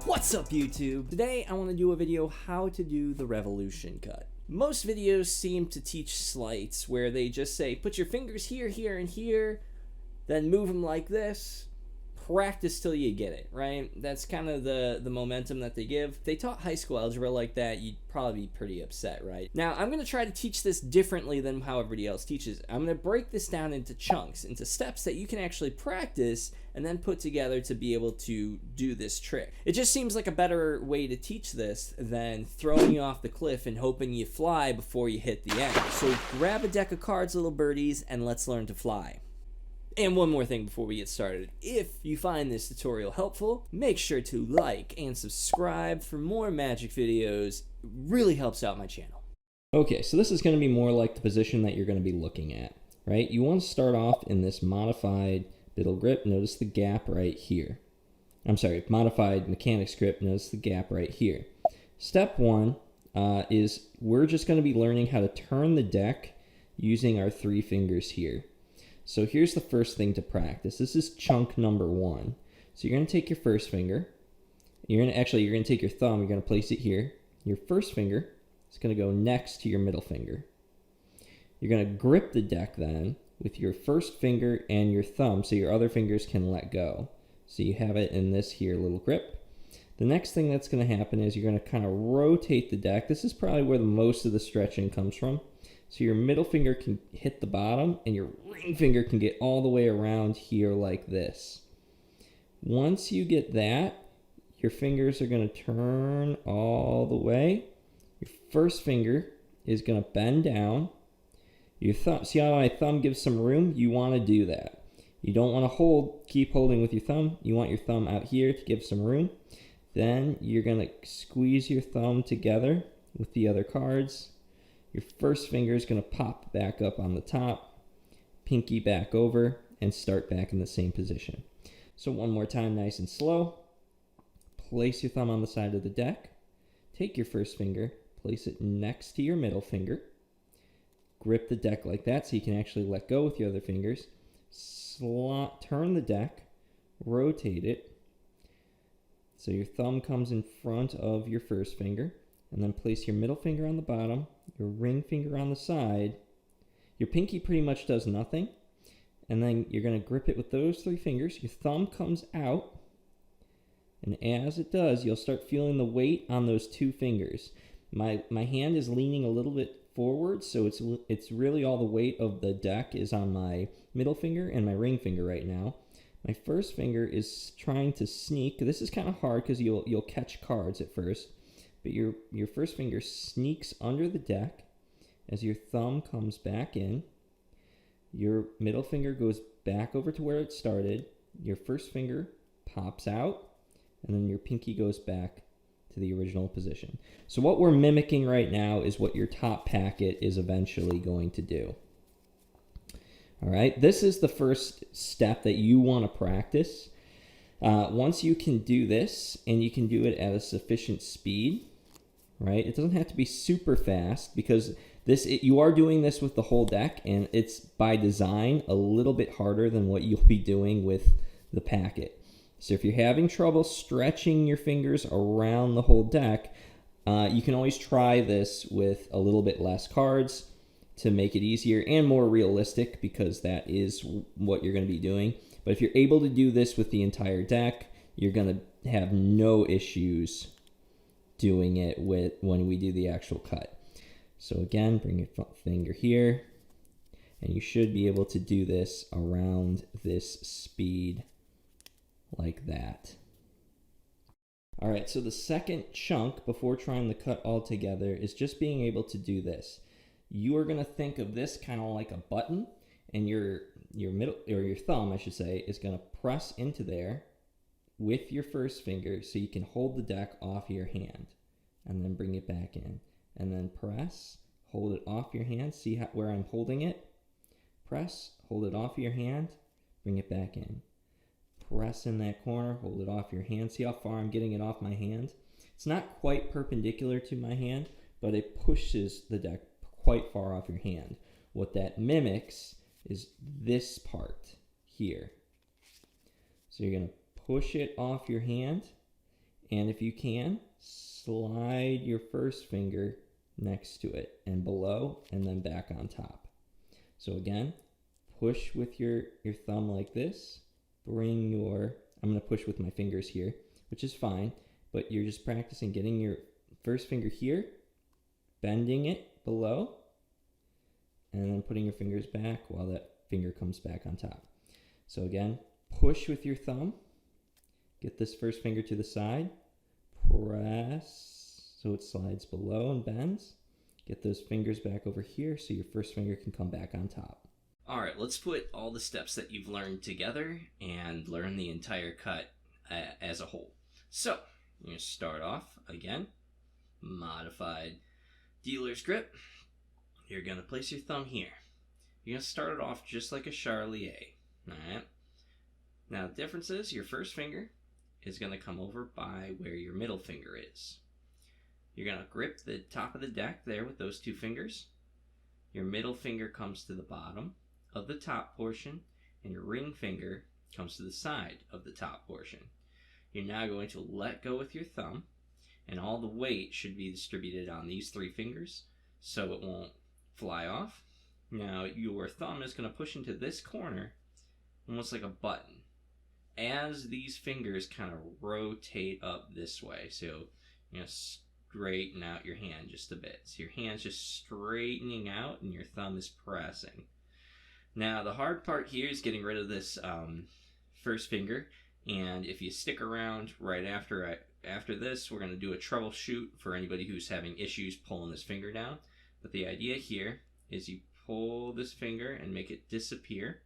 What's up YouTube? Today I want to do a video how to do the revolution cut. Most videos seem to teach sleights where they just say put your fingers here, here, and here, then move them like this. Practice till you get it, right? That's kind of the momentum that they give. If they taught high school algebra like that, you'd probably be pretty upset, right? Now, I'm going to try to teach this differently than how everybody else teaches. I'm going to break this down into chunks, into steps that you can actually practice and then put together to be able to do this trick. It just seems like a better way to teach this than throwing you off the cliff and hoping you fly before you hit the end. So grab a deck of cards, little birdies, and let's learn to fly. And one more thing before we get started. If you find this tutorial helpful, make sure to like and subscribe for more magic videos. It really helps out my channel. Okay, so this is going to be more like the position that you're going to be looking at, right? You want to start off in this modified biddle grip. Notice the gap right here. I'm sorry, modified mechanics grip. Notice the gap right here. Step one is we're just going to be learning how to turn the deck using our 3 fingers here. So here's the first thing to practice. This is chunk number 1. So you're going to take your first finger. You're going to take your thumb. You're going to place it here. Your first finger is going to go next to your middle finger. You're going to grip the deck then with your first finger and your thumb so your other fingers can let go. So you have it in this here little grip. The next thing that's going to happen is you're going to kind of rotate the deck. This is probably where the most of the stretching comes from. So your middle finger can hit the bottom and your ring finger can get all the way around here like this. Once you get that, your fingers are going to turn all the way. Your first finger is going to bend down. Your thumb, see how my thumb gives some room? You want to do that. You don't want to keep holding with your thumb. You want your thumb out here to give some room. Then you're going to squeeze your thumb together with the other cards. Your first finger is going to pop back up on the top, pinky back over, and start back in the same position. So one more time, nice and slow. Place your thumb on the side of the deck. Take your first finger, place it next to your middle finger. Grip the deck like that so you can actually let go with your other fingers. Turn the deck, rotate it. So your thumb comes in front of your first finger. And then place your middle finger on the bottom, your ring finger on the side. Your pinky pretty much does nothing. And then you're going to grip it with those 3 fingers. Your thumb comes out. And as it does, you'll start feeling the weight on those 2 fingers. My hand is leaning a little bit forward, so it's really all the weight of the deck is on my middle finger and my ring finger right now. My first finger is trying to sneak. This is kind of hard because you'll catch cards at first. But your first finger sneaks under the deck as your thumb comes back in. Your middle finger goes back over to where it started. Your first finger pops out, and then your pinky goes back to the original position. So what we're mimicking right now is what your top packet is eventually going to do. All right, this is the first step that you want to practice. Once you can do this, and you can do it at a sufficient speed, right? It doesn't have to be super fast because you are doing this with the whole deck, and it's by design a little bit harder than what you'll be doing with the packet. So if you're having trouble stretching your fingers around the whole deck, you can always try this with a little bit less cards to make it easier and more realistic because that is what you're going to be doing. But if you're able to do this with the entire deck, you're going to have no issues doing it when we do the actual cut. So again, bring your finger here, and you should be able to do this around this speed like that. All right, so the second chunk before trying the cut all together is just being able to do this. You are going to think of this kind of like a button, and your middle, or your thumb, I should say, is going to press into there with your first finger so you can hold the deck off your hand, and then bring it back in, and then press, hold it off your hand. See where I'm holding it? Press, hold it off your hand, bring it back in. Press in that corner, hold it off your hand. See how far I'm getting it off my hand? It's not quite perpendicular to my hand, but it pushes the deck quite far off your hand. What that mimics is this part here. So you're going to push it off your hand, and if you can, slide your first finger next to it and below, and then back on top. So again, push with your thumb like this. Bring your, I'm going to push with my fingers here, which is fine, but you're just practicing getting your first finger here, bending it below, and then putting your fingers back while that finger comes back on top. So again, push with your thumb, get this first finger to the side, press so it slides below and bends, get those fingers back over here so your first finger can come back on top. All right, let's put all the steps that you've learned together and learn the entire cut as a whole. So, you're going to start off, again, modified dealer's grip. You're going to place your thumb here. You're going to start it off just like a charlier. All right? Now, the difference is your first finger is going to come over by where your middle finger is. You're going to grip the top of the deck there with those two fingers. Your middle finger comes to the bottom of the top portion, and your ring finger comes to the side of the top portion. You're now going to let go with your thumb, and all the weight should be distributed on these three fingers so it won't fly off. Now your thumb is going to push into this corner almost like a button as these fingers kind of rotate up this way. So you know, straighten out your hand just a bit. So your hand's just straightening out and your thumb is pressing. Now the hard part here is getting rid of this first finger, and if you stick around right after this, we're going to do a troubleshoot for anybody who's having issues pulling this finger down. But the idea here is you pull this finger and make it disappear,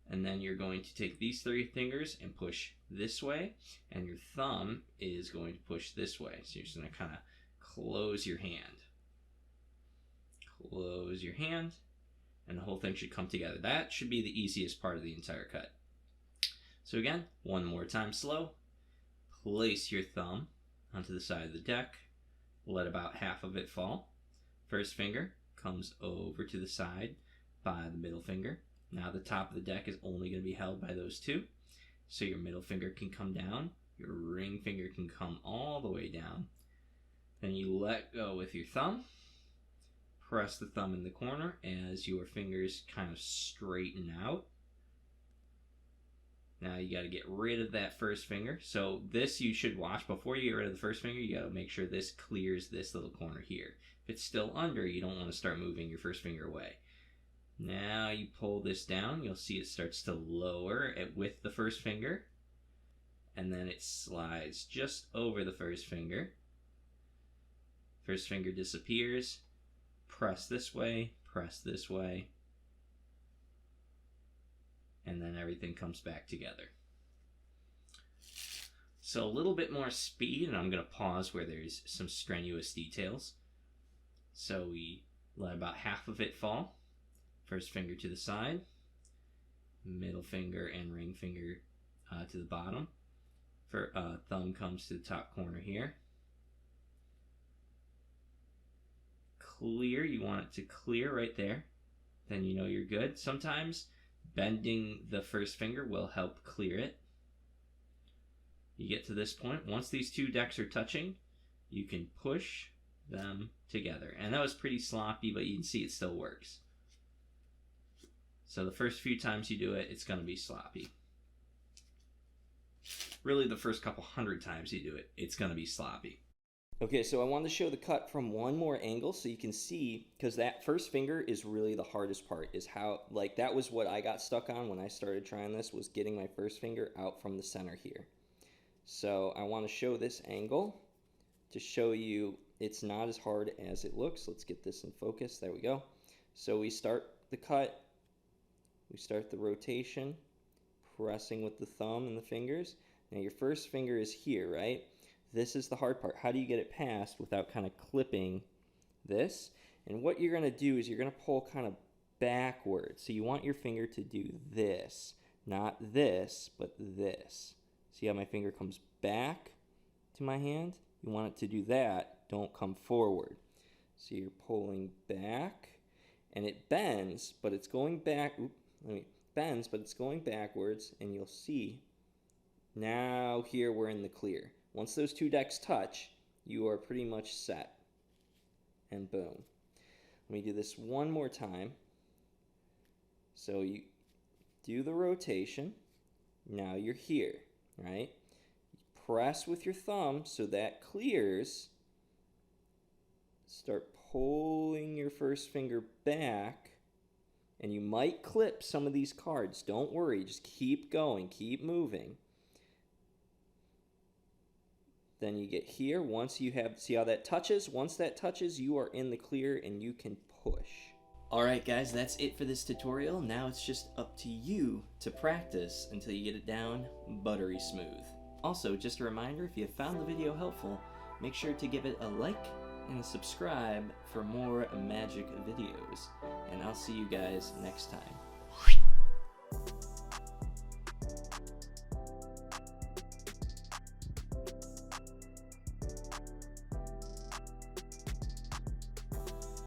and then you're going to take these three fingers and push this way, and your thumb is going to push this way. So you're just going to kind of close your hand. Close your hand, and the whole thing should come together. That should be the easiest part of the entire cut. So again, one more time slow. Place your thumb onto the side of the deck. Let about half of it fall. First finger comes over to the side by the middle finger. Now the top of the deck is only going to be held by those two. So your middle finger can come down. Your ring finger can come all the way down. Then you let go with your thumb. Press the thumb in the corner as your fingers kind of straighten out. Now you got to get rid of that first finger. So this you should watch before you get rid of the first finger. You got to make sure this clears this little corner here. If it's still under, you don't want to start moving your first finger away. Now you pull this down. You'll see it starts to lower with the first finger. And then it slides just over the first finger. First finger disappears. Press this way, and then everything comes back together. So a little bit more speed, and I'm going to pause where there's some strenuous details. So we let about half of it fall. First finger to the side, middle finger and ring finger to the bottom. Thumb comes to the top corner here. Clear, you want it to clear right there, then you know you're good. Sometimes bending the first finger will help clear it. You get to this point, once these two decks are touching, you can push them together. And that was pretty sloppy, but you can see it still works. So the first few times you do it, it's going to be sloppy. Really, the first couple hundred times you do it, it's going to be sloppy. Okay, so I wanted to show the cut from one more angle so you can see, because that first finger is really the hardest part, is how, like, that was what I got stuck on when I started trying this, was getting my first finger out from the center here. So I want to show this angle to show you it's not as hard as it looks. Let's get this in focus. There we go. So we start the cut, we start the rotation, pressing with the thumb and the fingers. Now your first finger is here, right? This is the hard part. How do you get it past without kind of clipping this? And what you're going to do is you're going to pull kind of backwards. So you want your finger to do this, not this, but this. See how my finger comes back to my hand? You want it to do that, don't come forward. So you're pulling back, and it bends, but it's going back, bends, but it's going backwards, and you'll see, now here we're in the clear. Once those two decks touch, you are pretty much set. And boom. Let me do this one more time. So you do the rotation. Now you're here, right? You press with your thumb so that clears. Start pulling your first finger back. And you might clip some of these cards. Don't worry. Just keep going. Keep moving. Then you get here. Once you have, see how that touches? Once that touches, you are in the clear and you can push. Alright guys, that's it for this tutorial. Now it's just up to you to practice until you get it down buttery smooth. Also, just a reminder, if you found the video helpful, make sure to give it a like and a subscribe for more magic videos. And I'll see you guys next time.